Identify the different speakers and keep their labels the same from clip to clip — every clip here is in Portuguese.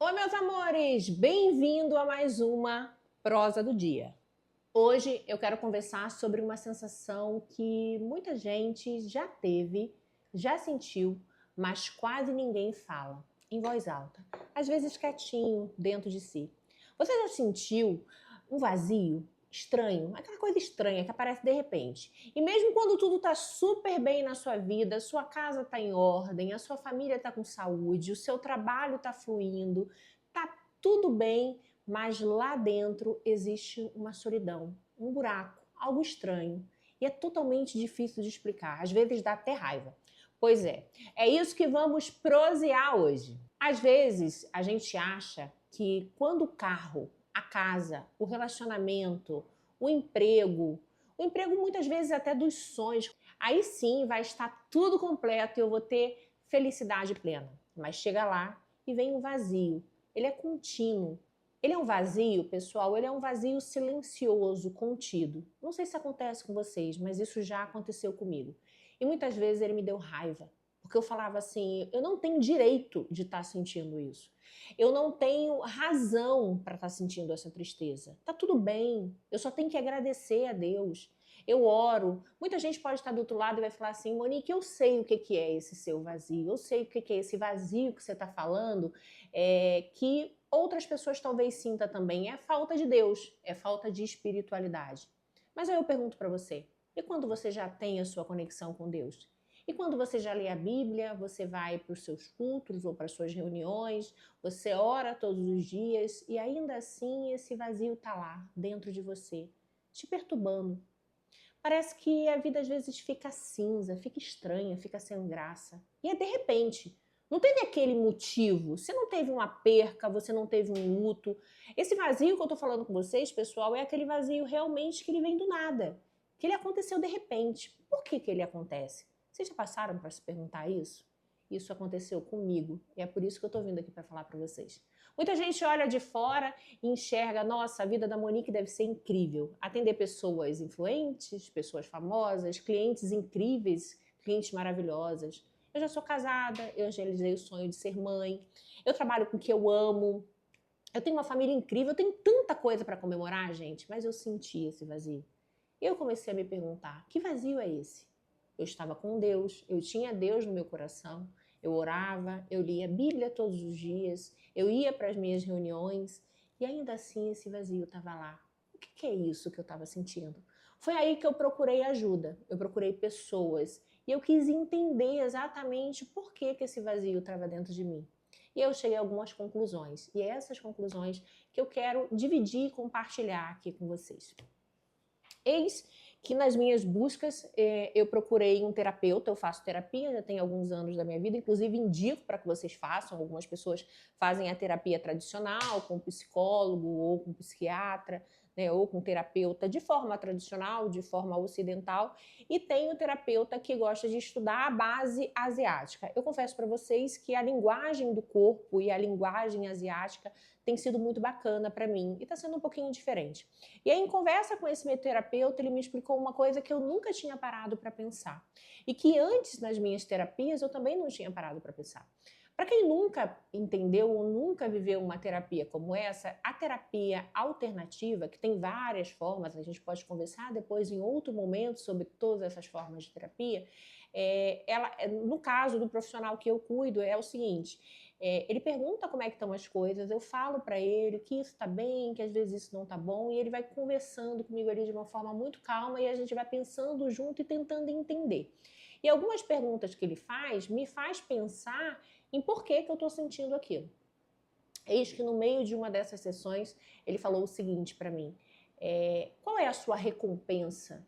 Speaker 1: Oi, meus amores! Bem-vindo a mais uma prosa do dia. Hoje eu quero conversar sobre uma sensação que muita gente já teve, já sentiu, mas quase ninguém fala em voz alta, às vezes quietinho dentro de si. Você já sentiu um vazio estranho, aquela coisa estranha que aparece de repente? E mesmo quando tudo está super bem na sua vida, sua casa está em ordem, a sua família está com saúde, o seu trabalho está fluindo, está tudo bem, mas lá dentro existe uma solidão, um buraco, algo estranho. E é totalmente difícil de explicar, às vezes dá até raiva. Pois é isso que vamos prosear hoje. Às vezes a gente acha que quando o carro, a casa, o relacionamento, o emprego muitas vezes até dos sonhos, aí sim vai estar tudo completo e eu vou ter felicidade plena. Mas chega lá e vem um vazio. Ele é contínuo. Ele é um vazio, pessoal, ele é um vazio silencioso, contido. Não sei se acontece com vocês, mas isso já aconteceu comigo. E muitas vezes ele me deu raiva, porque eu falava assim, eu não tenho direito de estar sentindo isso. Eu não tenho razão para estar sentindo essa tristeza. Tá tudo bem, eu só tenho que agradecer a Deus. Eu oro. Muita gente pode estar do outro lado e vai falar assim, Monique, eu sei o que é esse seu vazio, eu sei o que é esse vazio que você está falando, que outras pessoas talvez sintam também. É falta de Deus, é falta de espiritualidade. Mas aí eu pergunto para você, e quando você já tem a sua conexão com Deus? E quando você já lê a Bíblia, você vai para os seus cultos ou para as suas reuniões, você ora todos os dias e ainda assim esse vazio está lá, dentro de você, te perturbando. Parece que a vida às vezes fica cinza, fica estranha, fica sem graça. E é de repente. Não teve aquele motivo. Você não teve uma perca, você não teve um luto. Esse vazio que eu tô falando com vocês, pessoal, é aquele vazio realmente que ele vem do nada. Que ele aconteceu de repente. Por que ele acontece? Vocês já passaram para se perguntar isso? Isso aconteceu comigo. E é por isso que eu tô vindo aqui para falar para vocês. Muita gente olha de fora e enxerga, nossa, a vida da Monique deve ser incrível. Atender pessoas influentes, pessoas famosas, clientes incríveis, clientes maravilhosas. Eu já sou casada, eu já realizei o sonho de ser mãe, eu trabalho com o que eu amo, eu tenho uma família incrível, eu tenho tanta coisa para comemorar, gente, mas eu senti esse vazio. E eu comecei a me perguntar, que vazio é esse? Eu estava com Deus, eu tinha Deus no meu coração, eu orava, eu lia a Bíblia todos os dias, eu ia para as minhas reuniões e ainda assim esse vazio estava lá. O que é isso que eu estava sentindo? Foi aí que eu procurei ajuda, eu procurei pessoas e eu quis entender exatamente por que esse vazio estava dentro de mim. E eu cheguei a algumas conclusões, e é essas conclusões que eu quero dividir e compartilhar aqui com vocês. Eis que nas minhas buscas eu procurei um terapeuta, eu faço terapia, já tem alguns anos da minha vida, inclusive indico para que vocês façam, algumas pessoas fazem a terapia tradicional, com psicólogo ou com psiquiatra, né, ou com terapeuta de forma tradicional, de forma ocidental, e tem o terapeuta que gosta de estudar a base asiática. Eu confesso para vocês que a linguagem do corpo e a linguagem asiática tem sido muito bacana para mim e está sendo um pouquinho diferente. E aí, em conversa com esse meu terapeuta, ele me explicou uma coisa que eu nunca tinha parado para pensar e que antes, nas minhas terapias, eu também não tinha parado para pensar. Para quem nunca entendeu ou nunca viveu uma terapia como essa, a terapia alternativa, que tem várias formas, a gente pode conversar depois em outro momento sobre todas essas formas de terapia, no caso do profissional que eu cuido, é o seguinte, ele pergunta como é que estão as coisas, eu falo para ele que isso está bem, que às vezes isso não está bom, e ele vai conversando comigo ali de uma forma muito calma e a gente vai pensando junto e tentando entender. E algumas perguntas que ele faz me faz pensar em por que eu estou sentindo aquilo. Eis que no meio de uma dessas sessões ele falou o seguinte para mim, qual é a sua recompensa?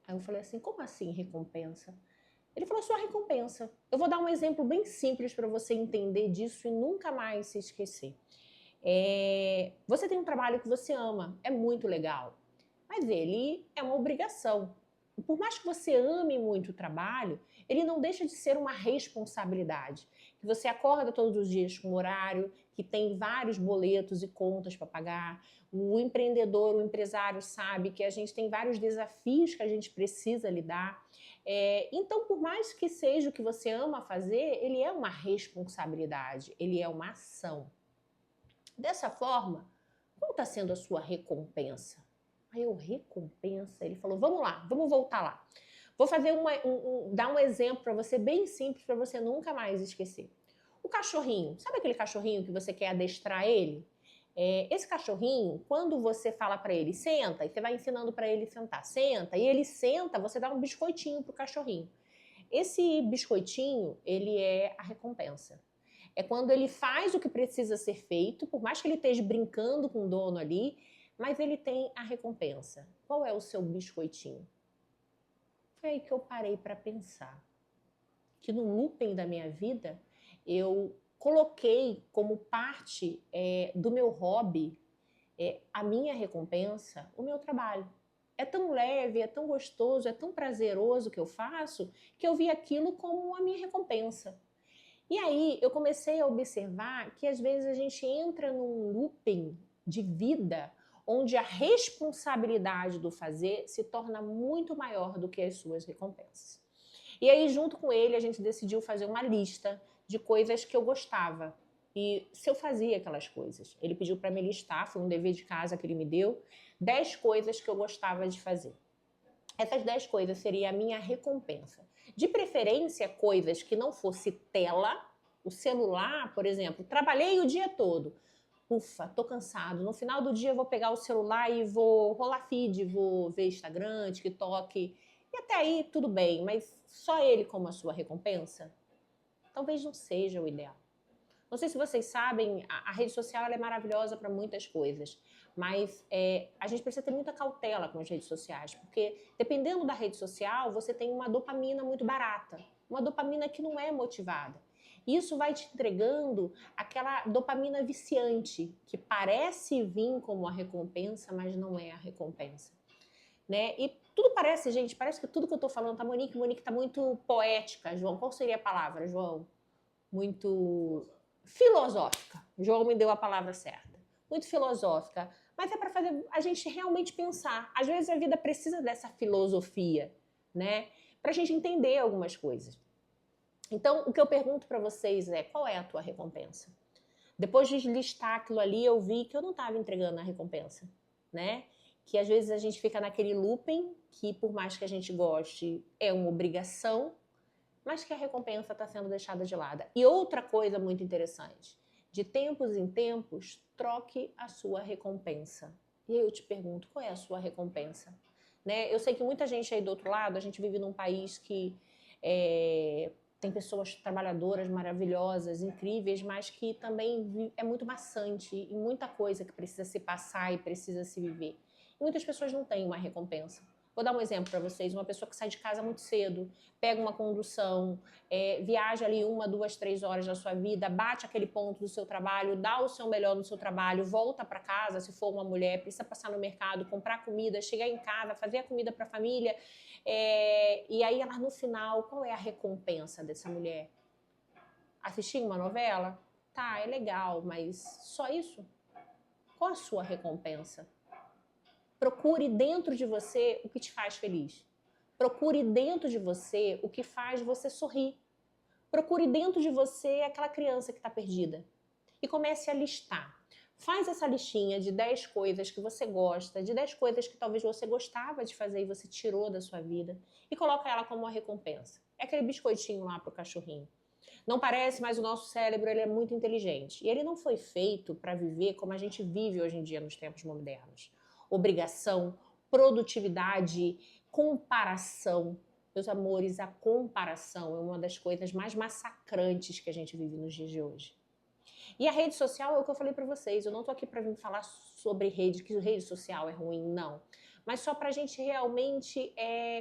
Speaker 1: Aí eu falei assim, como assim recompensa? Ele falou, sua recompensa. Eu vou dar um exemplo bem simples para você entender disso e nunca mais se esquecer. Você tem um trabalho que você ama, é muito legal, mas ele é uma obrigação. Por mais que você ame muito o trabalho, ele não deixa de ser uma responsabilidade. Que você acorda todos os dias com um horário, que tem vários boletos e contas para pagar. O empreendedor, o empresário sabe que a gente tem vários desafios que a gente precisa lidar. Então, por mais que seja o que você ama fazer, ele é uma responsabilidade, ele é uma ação. Dessa forma, qual está sendo a sua recompensa? Aí eu, recompensa? Ele falou, vamos lá, vamos voltar lá. Vou fazer dar um exemplo para você bem simples, para você nunca mais esquecer. O cachorrinho, sabe aquele cachorrinho que você quer adestrar ele? Esse cachorrinho, quando você fala para ele, senta, e você vai ensinando para ele sentar, senta, e ele senta, você dá um biscoitinho pro cachorrinho. Esse biscoitinho, ele é a recompensa. É quando ele faz o que precisa ser feito, por mais que ele esteja brincando com o dono ali, mas ele tem a recompensa. Qual é o seu biscoitinho? Foi aí que eu parei para pensar. Que no looping da minha vida, eu coloquei como parte do meu hobby, a minha recompensa, o meu trabalho. É tão leve, é tão gostoso, é tão prazeroso que eu faço, que eu vi aquilo como a minha recompensa. E aí eu comecei a observar que às vezes a gente entra num looping de vida onde a responsabilidade do fazer se torna muito maior do que as suas recompensas. E aí, junto com ele, a gente decidiu fazer uma lista de coisas que eu gostava. E se eu fazia aquelas coisas. Ele pediu para me listar, foi um dever de casa que ele me deu, 10 coisas que eu gostava de fazer. Essas 10 coisas seria a minha recompensa. De preferência, coisas que não fosse tela, o celular, por exemplo. Trabalhei o dia todo. Ufa, tô cansado. No final do dia eu vou pegar o celular e vou rolar feed, vou ver Instagram, TikTok. E até aí tudo bem, mas só ele como a sua recompensa? Talvez não seja o ideal. Não sei se vocês sabem, a rede social ela é maravilhosa para muitas coisas, mas a gente precisa ter muita cautela com as redes sociais, porque dependendo da rede social, você tem uma dopamina muito barata, uma dopamina que não é motivada. Isso vai te entregando aquela dopamina viciante, que parece vir como a recompensa, mas não é a recompensa. Né? E tudo parece, gente, parece que tudo que eu tô falando tá Monique tá muito poética, João. Qual seria a palavra, João? Muito filosófica. João me deu a palavra certa. Muito filosófica. Mas é para fazer a gente realmente pensar. Às vezes a vida precisa dessa filosofia, né? Pra gente entender algumas coisas. Então, o que eu pergunto para vocês é, qual é a tua recompensa? Depois de listar aquilo ali, eu vi que eu não estava entregando a recompensa, né? Que às vezes a gente fica naquele looping, que por mais que a gente goste, é uma obrigação, mas que a recompensa está sendo deixada de lado. E outra coisa muito interessante, de tempos em tempos, troque a sua recompensa. E aí eu te pergunto, qual é a sua recompensa? Né? Eu sei que muita gente aí do outro lado, a gente vive num país que tem pessoas trabalhadoras maravilhosas, incríveis, mas que também é muito maçante e muita coisa que precisa se passar e precisa se viver. E muitas pessoas não têm uma recompensa. Vou dar um exemplo para vocês. Uma pessoa que sai de casa muito cedo, pega uma condução, viaja ali 1, 2, 3 horas da sua vida, bate aquele ponto do seu trabalho, dá o seu melhor no seu trabalho, volta para casa, se for uma mulher, precisa passar no mercado, comprar comida, chegar em casa, fazer a comida para a família. E aí, ela no final, qual é a recompensa dessa mulher? Assistir uma novela? Tá, é legal, mas só isso? Qual a sua recompensa? Procure dentro de você o que te faz feliz. Procure dentro de você o que faz você sorrir. Procure dentro de você aquela criança que está perdida. E comece a listar. Faz essa listinha de 10 coisas que você gosta, de 10 coisas que talvez você gostava de fazer e você tirou da sua vida. E coloca ela como uma recompensa. É aquele biscoitinho lá pro cachorrinho. Não parece, mas o nosso cérebro ele é muito inteligente. E ele não foi feito para viver como a gente vive hoje em dia nos tempos modernos. Obrigação, produtividade, comparação. Meus amores, a comparação é uma das coisas mais massacrantes que a gente vive nos dias de hoje. E a rede social é o que eu falei para vocês. Eu não tô aqui para vir falar sobre rede, que rede social é ruim, não. Mas só para a gente realmente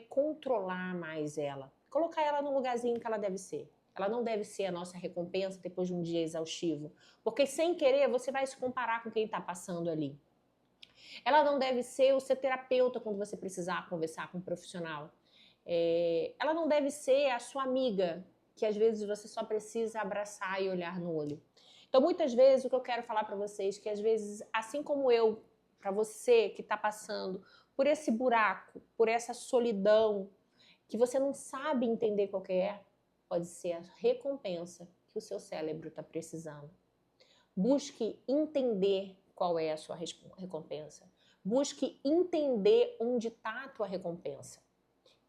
Speaker 1: controlar mais ela. Colocar ela no lugarzinho que ela deve ser. Ela não deve ser a nossa recompensa depois de um dia exaustivo. Porque sem querer você vai se comparar com quem está passando ali. Ela não deve ser o seu terapeuta quando você precisar conversar com um profissional. Ela não deve ser a sua amiga, que às vezes você só precisa abraçar e olhar no olho. Então, muitas vezes, o que eu quero falar para vocês, que às vezes, assim como eu, para você que está passando por esse buraco, por essa solidão, que você não sabe entender qual que é, pode ser a recompensa que o seu cérebro está precisando. Busque entender qual é a sua recompensa. Busque entender onde está a tua recompensa.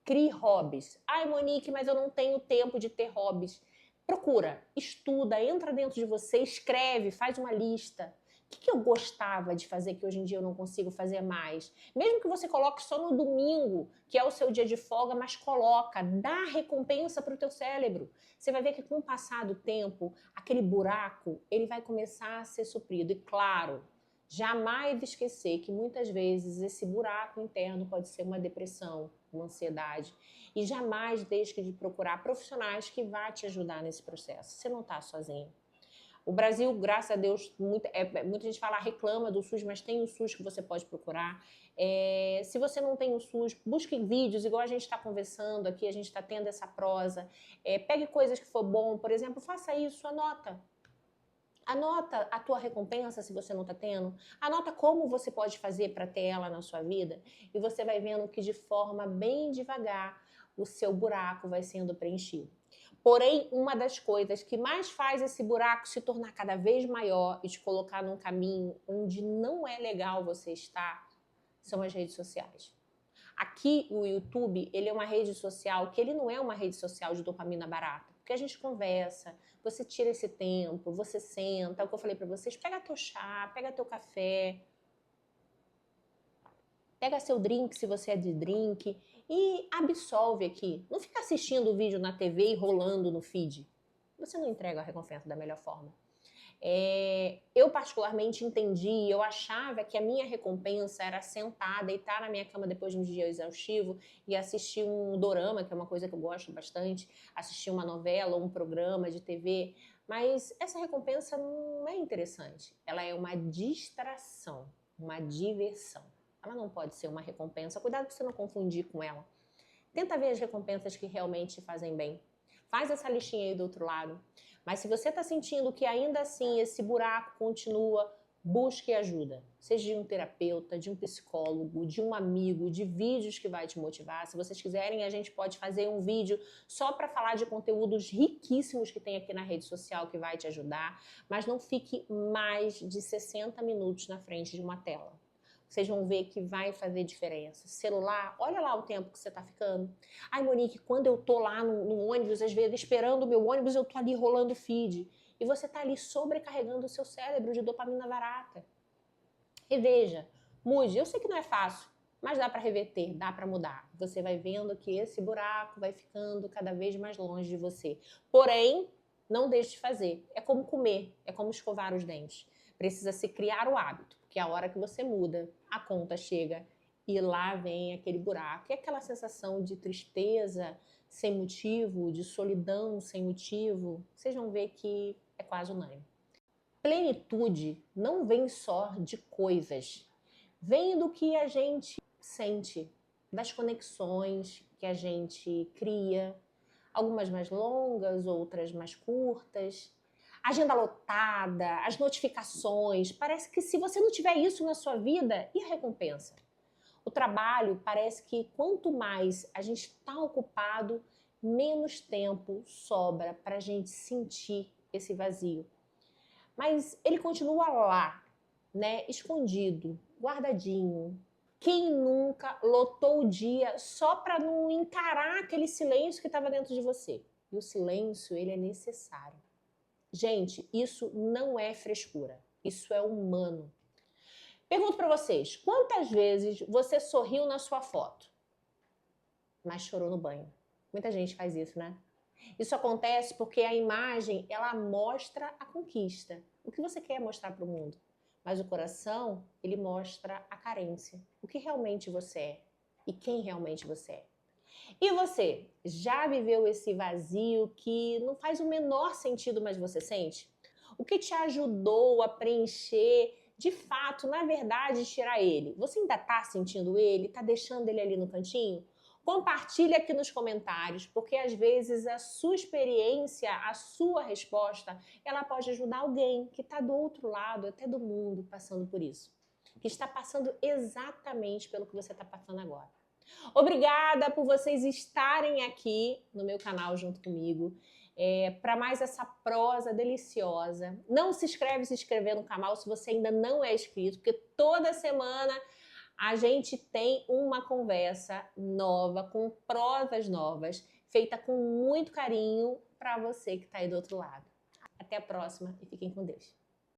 Speaker 1: Crie hobbies. Ai, Monique, mas eu não tenho tempo de ter hobbies. Procura, estuda, entra dentro de você, escreve, faz uma lista. O que eu gostava de fazer que hoje em dia eu não consigo fazer mais? Mesmo que você coloque só no domingo, que é o seu dia de folga, mas coloca, dá recompensa para o teu cérebro. Você vai ver que com o passar do tempo, aquele buraco, ele vai começar a ser suprido. E claro, jamais esquecer que muitas vezes esse buraco interno pode ser uma depressão, uma ansiedade. E jamais deixe de procurar profissionais que vão te ajudar nesse processo. Você não está sozinho. O Brasil, graças a Deus, muita gente fala, reclama do SUS, mas tem o SUS que você pode procurar. Se você não tem o SUS, busque vídeos, igual a gente está conversando aqui, a gente está tendo essa prosa. Pegue coisas que for bom, por exemplo, faça isso, anota. Anota a tua recompensa se você não está tendo. Anota como você pode fazer para ter ela na sua vida. E você vai vendo que de forma bem devagar o seu buraco vai sendo preenchido. Porém, uma das coisas que mais faz esse buraco se tornar cada vez maior e te colocar num caminho onde não é legal você estar, são as redes sociais. Aqui, o YouTube, ele é uma rede social que ele não é uma rede social de dopamina barata. Porque a gente conversa, você tira esse tempo, você senta, é o que eu falei para vocês, pega teu chá, pega teu café, pega seu drink, se você é de drink, e absolve aqui. Não fica assistindo o vídeo na TV e rolando no feed. Você não entrega a recompensa da melhor forma. Eu particularmente entendi, eu achava que a minha recompensa era sentar, deitar na minha cama depois de um dia exaustivo e assistir um dorama, que é uma coisa que eu gosto bastante, assistir uma novela ou um programa de TV, mas essa recompensa não é interessante. Ela é uma distração, uma diversão. Ela não pode ser uma recompensa. Cuidado para você não confundir com ela. Tenta ver as recompensas que realmente te fazem bem. Faz essa listinha aí do outro lado. Mas se você está sentindo que ainda assim esse buraco continua, busque ajuda. Seja de um terapeuta, de um psicólogo, de um amigo, de vídeos que vai te motivar. Se vocês quiserem, a gente pode fazer um vídeo só para falar de conteúdos riquíssimos que tem aqui na rede social que vai te ajudar. Mas não fique mais de 60 minutos na frente de uma tela. Vocês vão ver que vai fazer diferença. Celular, olha lá o tempo que você está ficando. Ai, Monique, quando eu tô lá no ônibus, às vezes esperando o meu ônibus, eu tô ali rolando feed. E você tá ali sobrecarregando o seu cérebro de dopamina barata. Reveja, mude. Eu sei que não é fácil, mas dá para reverter, dá para mudar. Você vai vendo que esse buraco vai ficando cada vez mais longe de você. Porém, não deixe de fazer. É como comer, é como escovar os dentes. Precisa se criar o hábito, porque a hora que você muda, a conta chega e lá vem aquele buraco. E aquela sensação de tristeza sem motivo, de solidão sem motivo, vocês vão ver que é quase unânime. Plenitude não vem só de coisas, vem do que a gente sente, das conexões que a gente cria, algumas mais longas, outras mais curtas. Agenda lotada, as notificações. Parece que se você não tiver isso na sua vida, e a recompensa? O trabalho, parece que quanto mais a gente está ocupado, menos tempo sobra para a gente sentir esse vazio. Mas ele continua lá, né? Escondido, guardadinho. Quem nunca lotou o dia só para não encarar aquele silêncio que estava dentro de você? E o silêncio, ele é necessário. Gente, isso não é frescura, isso é humano. Pergunto para vocês, quantas vezes você sorriu na sua foto, mas chorou no banho? Muita gente faz isso, né? Isso acontece porque a imagem, ela mostra a conquista, o que você quer mostrar para o mundo. Mas o coração, ele mostra a carência, o que realmente você é e quem realmente você é. E você, já viveu esse vazio que não faz o menor sentido, mas você sente? O que te ajudou a preencher, de fato, na verdade, tirar ele? Você ainda está sentindo ele? Está deixando ele ali no cantinho? Compartilha aqui nos comentários, porque às vezes a sua experiência, a sua resposta, ela pode ajudar alguém que está do outro lado, até do mundo, passando por isso. Que está passando exatamente pelo que você está passando agora. Obrigada por vocês estarem aqui no meu canal junto comigo. Para mais essa prosa deliciosa. Não se inscrever no canal se você ainda não é inscrito, porque toda semana a gente tem uma conversa nova, com prosas novas, feita com muito carinho para você que está aí do outro lado. Até a próxima e fiquem com Deus.